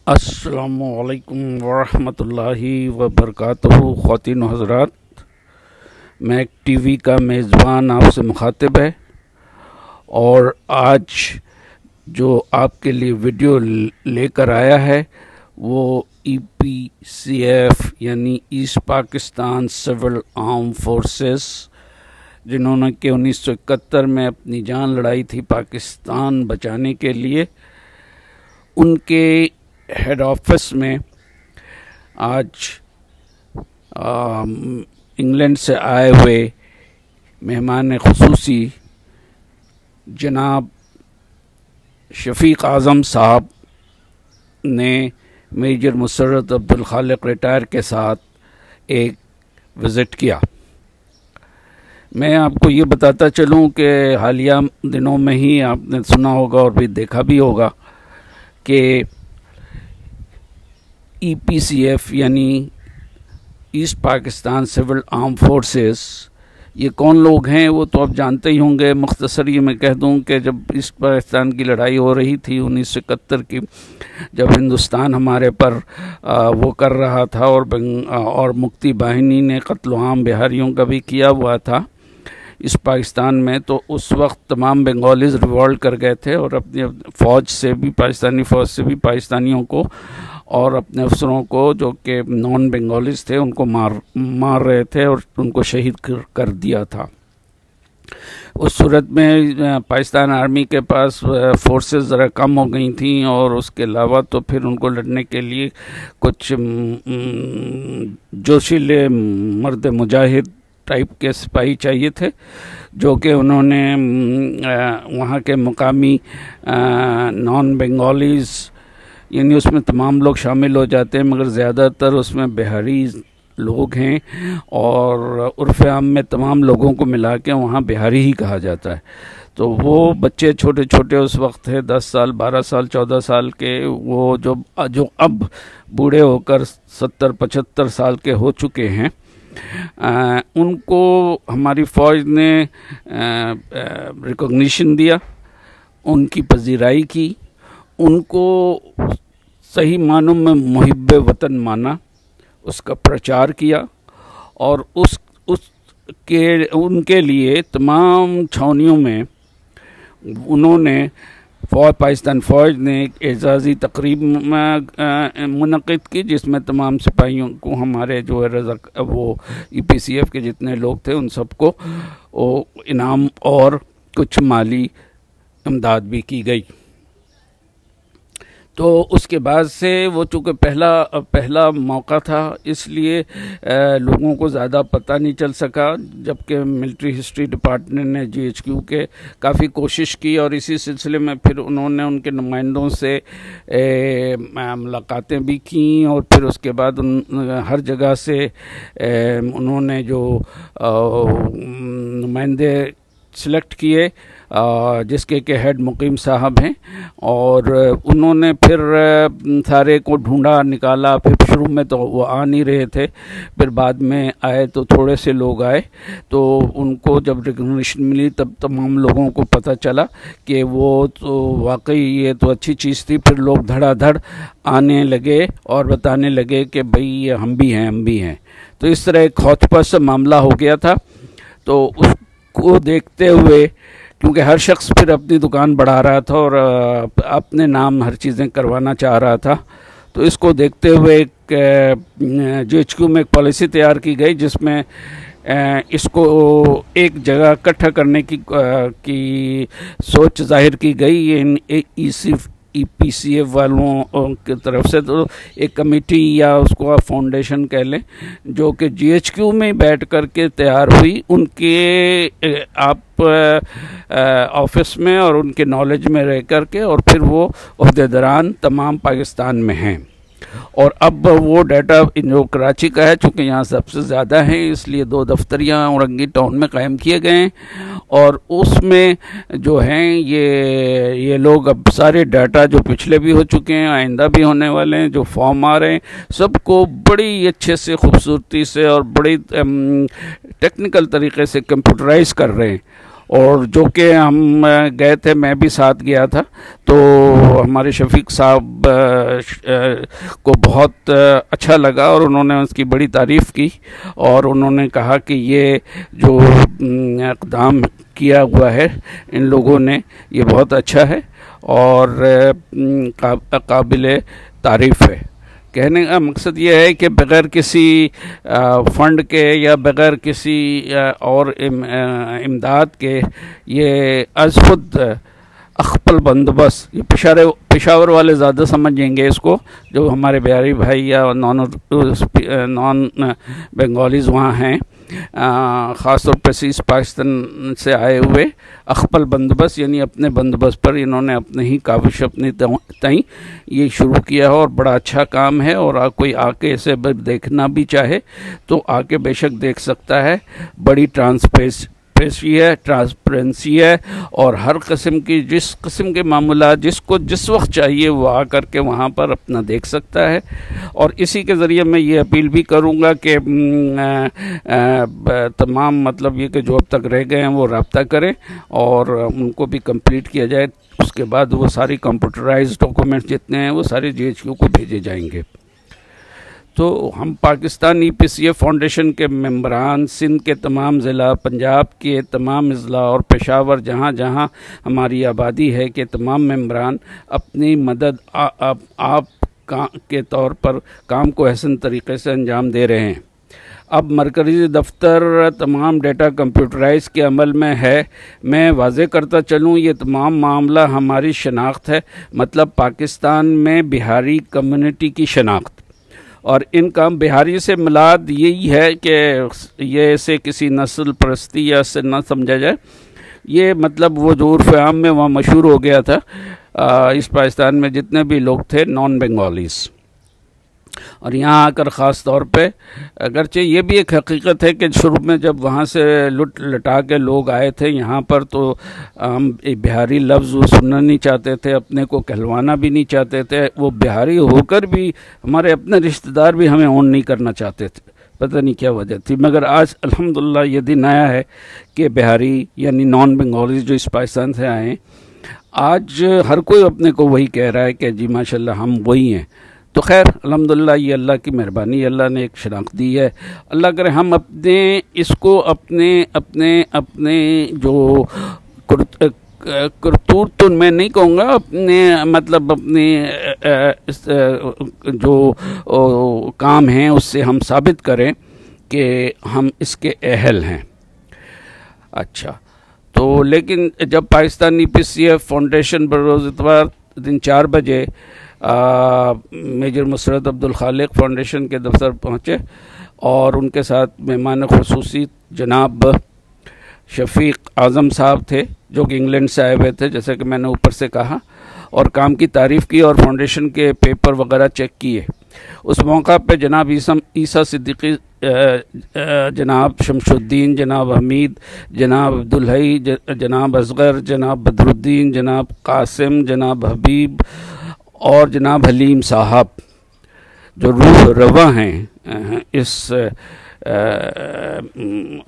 अस्सलामुअलैकुम वरहमतुल्लाहि वबरकातुहू। ख़वातीन व हज़रात, मैं एक टीवी का मेज़बान आपसे मुखातिब है और आज जो आपके लिए वीडियो लेकर आया है वो EPCF यानी east Pakistan civil arm forces, जिन्होंने कि 1971 में अपनी जान लड़ाई थी पाकिस्तान बचाने के लिए, उनके हेड ऑफिस में आज इंग्लैंड से आए हुए मेहमान खुसूसी जनाब शफीक आज़म साहब ने मेजर मुसर्रत अब्दुल खालिक रिटायर के साथ एक विज़िट किया। मैं आपको ये बताता चलूँ कि हालिया दिनों में ही आपने सुना होगा और भी देखा भी होगा कि EPCF यानी east Pakistan civil arm forces, ये कौन लोग हैं वो तो आप जानते ही होंगे। मुख्तसर ये मैं कह दूं कि जब ईस्ट पाकिस्तान की लड़ाई हो रही थी 1971 की, जब हिंदुस्तान हमारे पर वो कर रहा था और मुक्ति बाहिनी ने कत्ल आम बिहारियों का भी किया हुआ था इस पाकिस्तान में, तो उस वक्त तमाम बंगालीज रिवॉल्ट कर गए थे और अपनी फ़ौज से भी, पाकिस्तानी फ़ौज से भी पाकिस्तानियों को और अपने अफसरों को जो कि नॉन बंगालीज थे उनको मार रहे थे और उनको शहीद कर दिया था। उस सूरत में पाकिस्तान आर्मी के पास फोर्सेस ज़रा कम हो गई थी और उसके अलावा तो फिर उनको लड़ने के लिए कुछ जोशीले मर्द मुजाहिद टाइप के सिपाही चाहिए थे, जो कि उन्होंने वहाँ के मुकामी नॉन बंगालीज़, यानी उसमें तमाम लोग शामिल हो जाते हैं मगर ज़्यादातर उसमें बिहारी लोग हैं और उर्फ़ आम में तमाम लोगों को मिला के वहाँ बिहारी ही कहा जाता है। तो वो बच्चे छोटे छोटे उस वक्त थे, 10 साल 12 साल 14 साल के, वो जो अब बूढ़े होकर 70-75 साल के हो चुके हैं, उनको हमारी फ़ौज ने रिकॉग्निशन दिया, उनकी पजीराई की, उनको सही मानों में मुहिब्बे वतन माना, उसका प्रचार किया और उनके लिए तमाम छावनियों में उन्होंने पाकिस्तान फ़ौज ने एक एजाज़ी तकरीब मुनक़िद की, जिसमें तमाम सिपाहियों को, हमारे जो है वो EPCF के जितने लोग थे उन सबको वो इनाम और कुछ माली इमदाद भी की गई। तो उसके बाद से वो चूँकि पहला मौका था, इसलिए लोगों को ज़्यादा पता नहीं चल सका, जबकि मिलिट्री हिस्ट्री डिपार्टमेंट ने GHQ के काफ़ी कोशिश की और इसी सिलसिले में फिर उन्होंने उनके नुमाइंदों से मुलाकातें भी की और फिर उसके बाद हर जगह से उन्होंने जो नुमाइंदे सिलेक्ट किए, जिसके के हेड मुकीम साहब हैं, और उन्होंने फिर सारे को ढूंढा निकाला। फिर शुरू में तो वो आ नहीं रहे थे, फिर बाद में आए तो थोड़े से लोग आए, तो उनको जब रिकॉग्निशन मिली तब तमाम लोगों को पता चला कि वो तो वाकई ये तो अच्छी चीज़ थी। फिर लोग धड़ाधड़ आने लगे और बताने लगे कि भाई हम भी हैं। तो इस तरह एक हौच-पच सा मामला हो गया था। तो उसको देखते हुए, क्योंकि हर शख्स फिर अपनी दुकान बढ़ा रहा था और अपने नाम हर चीज़ें करवाना चाह रहा था, तो इसको देखते हुए GHQ में एक पॉलिसी तैयार की गई जिसमें इसको एक जगह इकट्ठा करने की सोच जाहिर की गई। ये EPCF वालों की तरफ से तो एक कमेटी या उसको आप फाउंडेशन कह लें, जो कि GHQ में बैठ कर के तैयार हुई, उनके आप ऑफिस में और उनके नॉलेज में रह कर के, और फिर वो ओहदेदारान तमाम पाकिस्तान में हैं। और अब वो डाटा जो कराची का है, चूँकि यहाँ सबसे ज़्यादा है, इसलिए 2 दफ्तर यहाँ औरंगी टाउन में कायम किए गए हैं और उसमें जो हैं ये लोग अब सारे डाटा जो पिछले भी हो चुके हैं, आइंदा भी होने वाले हैं, जो फॉर्म आ रहे हैं, सबको बड़ी अच्छे से, खूबसूरती से और बड़ी टेक्निकल तरीके से कंप्यूटराइज कर रहे हैं और जो कि हम गए थे, मैं भी साथ गया था, तो हमारे शफीक साहब को बहुत अच्छा लगा और उन्होंने उसकी बड़ी तारीफ़ की और उन्होंने कहा कि ये जो इक़दाम किया हुआ है इन लोगों ने, ये बहुत अच्छा है और काबिल तारीफ़ है। कहने का मकसद ये है कि बग़ैर किसी फ़ंड के या बग़ैर किसी और इमदाद के ये अज़ खुद अख़पल बंदोबस्त, ये पेशावर वाले ज़्यादा समझेंगे इसको, जो हमारे बिहारी भाई या नॉन बंगालीज़ वहाँ हैं, ख़ास तौर पर ईस्ट पाकिस्तान से आए हुए अख़पल बंदोबस्त, यानी अपने बंदोबस्त पर इन्होंने अपने ही काविश अपनी तई ये शुरू किया है और बड़ा अच्छा काम है। और कोई आके इसे देखना भी चाहे तो आके बेशक देख सकता है। बड़ी ट्रांसपेरेंसी है और हर किस्म की, जिस किस्म के मामला जिसको जिस वक्त चाहिए वो आकर के वहाँ पर अपना देख सकता है। और इसी के ज़रिए मैं ये अपील भी करूँगा कि तमाम मतलब ये कि जो अब तक रह गए हैं वो रब्ता करें और उनको भी कंप्लीट किया जाए। उसके बाद वो सारी कंप्यूटराइज्ड डॉक्यूमेंट्स जितने हैं वो सारे GHQ को भेजे जाएंगे। तो हम पाकिस्तान EPCF फाउंडेशन के मेंबरान, सिंध के तमाम ज़िला, पंजाब के तमाम अज़ला और पेशावर जहाँ जहाँ हमारी आबादी है के तमाम मेंबरान अपनी मदद आप के तौर पर काम को अहसन तरीक़े से अंजाम दे रहे हैं। अब मरकज़ी दफ्तर तमाम डेटा कंप्यूटराइज के अमल में है। मैं वाज़े करता चलूँ, ये तमाम मामला हमारी शनाख्त है, मतलब पाकिस्तान में बिहारी कम्युनिटी की शनाख्त। और इनका बिहारी से मिलाद यही है कि ये इसे किसी नस्ल परस्ती या से न समझा जाए। ये मतलब वो जो उर्फ़ आम में वहाँ मशहूर हो गया था, इस पाकिस्तान में जितने भी लोग थे नॉन बंगालीज़, और यहाँ आकर ख़ास तौर पे, अगरचे ये भी एक हकीकत है कि शुरू में जब वहाँ से लुट लटा के लोग आए थे यहाँ पर, तो हम बिहारी लफ्ज़ वो सुनना नहीं चाहते थे, अपने को कहलवाना भी नहीं चाहते थे। वो बिहारी होकर भी हमारे अपने रिश्तेदार भी हमें ऑन नहीं करना चाहते थे, पता नहीं क्या वजह थी। मगर आज अल्हम्दुलिल्लाह ये दिन आया है कि बिहारी यानी नॉन बंगाली जो इस पाकिस्तान से आए, आज हर कोई अपने को वही कह रहा है कि जी माशाल्लाह हम वही हैं। तो खैर अल्हम्दुलिल्लाह ये अल्लाह की मेहरबानी, अल्लाह ने एक शनाख्त दी है। अल्लाह करे हम अपने इसको अपने अपने अपने जो करतूत तो मैं नहीं कहूँगा, अपने मतलब अपने जो काम हैं उससे हम साबित करें कि हम इसके अहल हैं। अच्छा, तो लेकिन जब पाकिस्तान EPCF फाउंडेशन बरोज़ इतवार दिन 4 बजे मेजर मुसरत अब्दुल खालिक फाउंडेशन के दफ्तर पहुँचे और उनके साथ मेहमान ख़ुसूसी जनाब शफीक आज़म साहब थे, जो कि इंग्लैंड से आए हुए थे, जैसे कि मैंने ऊपर से कहा, और काम की तारीफ़ की और फाउंडेशन के पेपर वगैरह चेक किए। उस मौका पे जनाब ईसा सिद्दीकी, जनाब शमशुद्दीन, जनाब हमीद, जनाब अब्दुल हई, जनाब असगर, जनाब बदरुद्दीन, जनाब कासिम, जनाब हबीब और जनाब हलीम साहब, जो रूह रवा हैं इस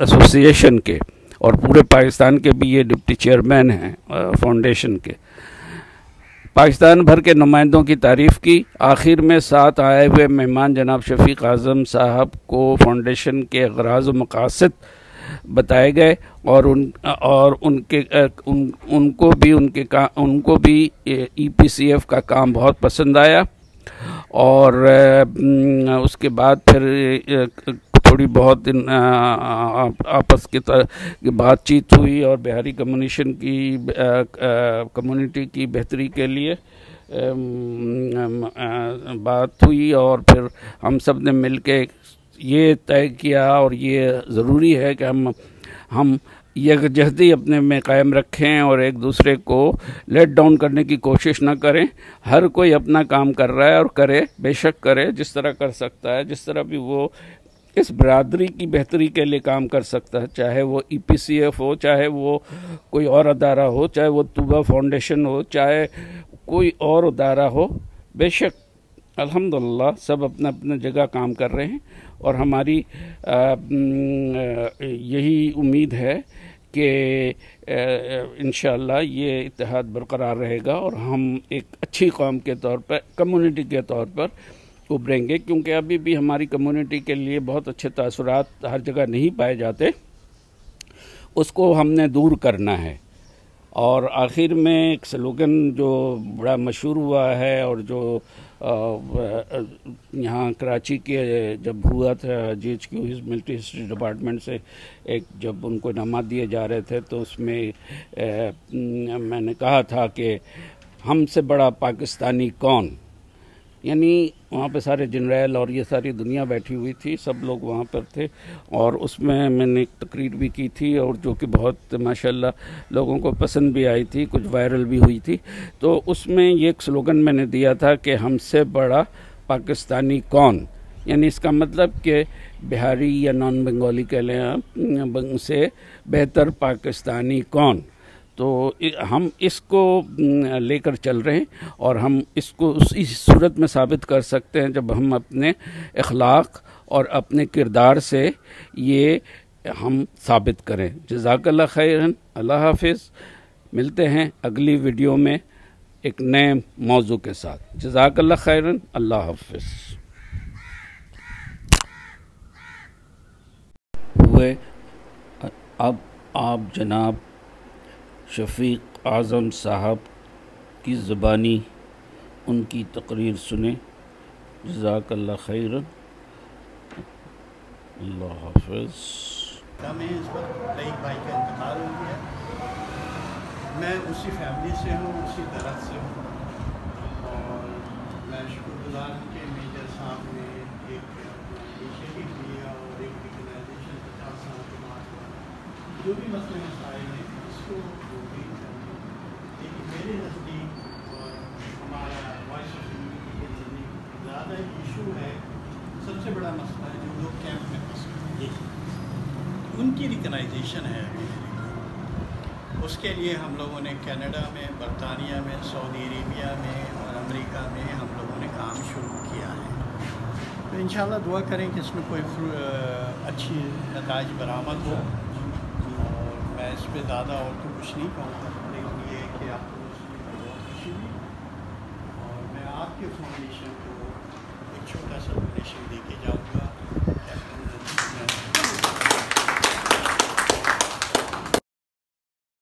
एसोसिएशन के और पूरे पाकिस्तान के भी ये डिप्टी चेयरमैन हैं फाउंडेशन के। पाकिस्तान भर के नुमाइंदों की तारीफ़ की। आखिर में साथ आए हुए मेहमान जनाब शफीक आज़म साहब को फाउंडेशन के ग़राज़ व मक़ासद बताए गए और उनको भी EPCF का काम बहुत पसंद आया। और उसके बाद फिर थोड़ी बहुत दिन आपस की बातचीत हुई और बिहारी कम्युनिटी की बेहतरी के लिए बात हुई और फिर हम सब ने मिल के ये तय किया और ये ज़रूरी है कि हम यकजहती अपने में कायम रखें और एक दूसरे को लेट डाउन करने की कोशिश ना करें। हर कोई अपना काम कर रहा है और करे, बेशक करे, जिस तरह कर सकता है, जिस तरह भी वो इस बरादरी की बेहतरी के लिए काम कर सकता है, चाहे वो EPCF हो, चाहे वो कोई और अदारा हो, चाहे वो तूबा फाउंडेशन हो, चाहे कोई और अदारा हो। बेशक अल्हम्दुलिल्लाह सब अपना अपना जगह काम कर रहे हैं और हमारी यही उम्मीद है कि इंशाअल्लाह ये इत्तेहाद बरकरार रहेगा और हम एक अच्छी कौम के तौर पर, कम्युनिटी के तौर पर उभरेंगे, क्योंकि अभी भी हमारी कम्युनिटी के लिए बहुत अच्छे तासुरात हर जगह नहीं पाए जाते, उसको हमने दूर करना है। और आखिर में एक स्लोगन जो बड़ा मशहूर हुआ है और जो यहाँ कराची के जब हुआ था GHQ मिलिट्री हिस्ट्री डिपार्टमेंट से एक जब उनको इनामात दिए जा रहे थे, तो उसमें मैंने कहा था कि हमसे बड़ा पाकिस्तानी कौन, यानी वहाँ पे सारे जनरल और ये सारी दुनिया बैठी हुई थी, सब लोग वहाँ पर थे। और उसमें मैंने एक तकरीर भी की थी और जो कि बहुत माशाल्लाह लोगों को पसंद भी आई थी, कुछ वायरल भी हुई थी। तो उसमें ये एक स्लोगन मैंने दिया था कि हमसे बड़ा पाकिस्तानी कौन, यानी इसका मतलब कि बिहारी या नॉन बंगाली कह लें आप, से बेहतर पाकिस्तानी कौन। तो हम इसको लेकर चल रहे हैं और हम इसको इस सूरत में साबित कर सकते हैं जब हम अपने अखलाक और अपने किरदार से ये हम साबित करें। जज़ाकल्लाह खैरन, अल्लाह हाफिज़। मिलते हैं अगली वीडियो में एक नए मौजू के साथ। जज़ाकल्लाह खैरन, अल्लाह हाफिज़। हुए अब आप जनाब शफीक आज़म साहब की ज़बानी उनकी तकरीर सुने। जज़ाकल्लाह खैरन, अल्लाह हाफ़िज़। हमें इस वक्त एक भाई का इंतकाल हो गया। मैं उसी फैमिली से हूँ, उसी दरख्त से हूँ और मैं शुक्रगुज़ार हूँ कि मेजर साहब ने एक इनिशिएटिव लिया और एक रिकग्नाइजेशन 50 साल के बाद हुआ। जो भी मसले मसाइल हैं इसको लेकिन मेरे नज़दीक और हमारा वॉइस ऑफ यूनिटी के नज़दीक ज़्यादा इशू है, सबसे बड़ा मसला है जो लोग कैंप में फंसे ये उनकी रिकग्नाइजेशन है। उसके लिए हम लोगों ने कनाडा में, बरतानिया में, सऊदी अरेबिया में और अमेरिका में हम लोगों ने काम शुरू किया है। तो इंशाल्लाह दुआ करें कि इसमें कोई अच्छी नताइज बरामद हो। और मैं इस पर ज़्यादा और तो कुछ नहीं कहूँगा, लेकिन ये कि आपको बहुत खुशी हुई और मैं आपके फाउंडेशन को एक छोटा सा डोनेशन दे के जाऊँगा।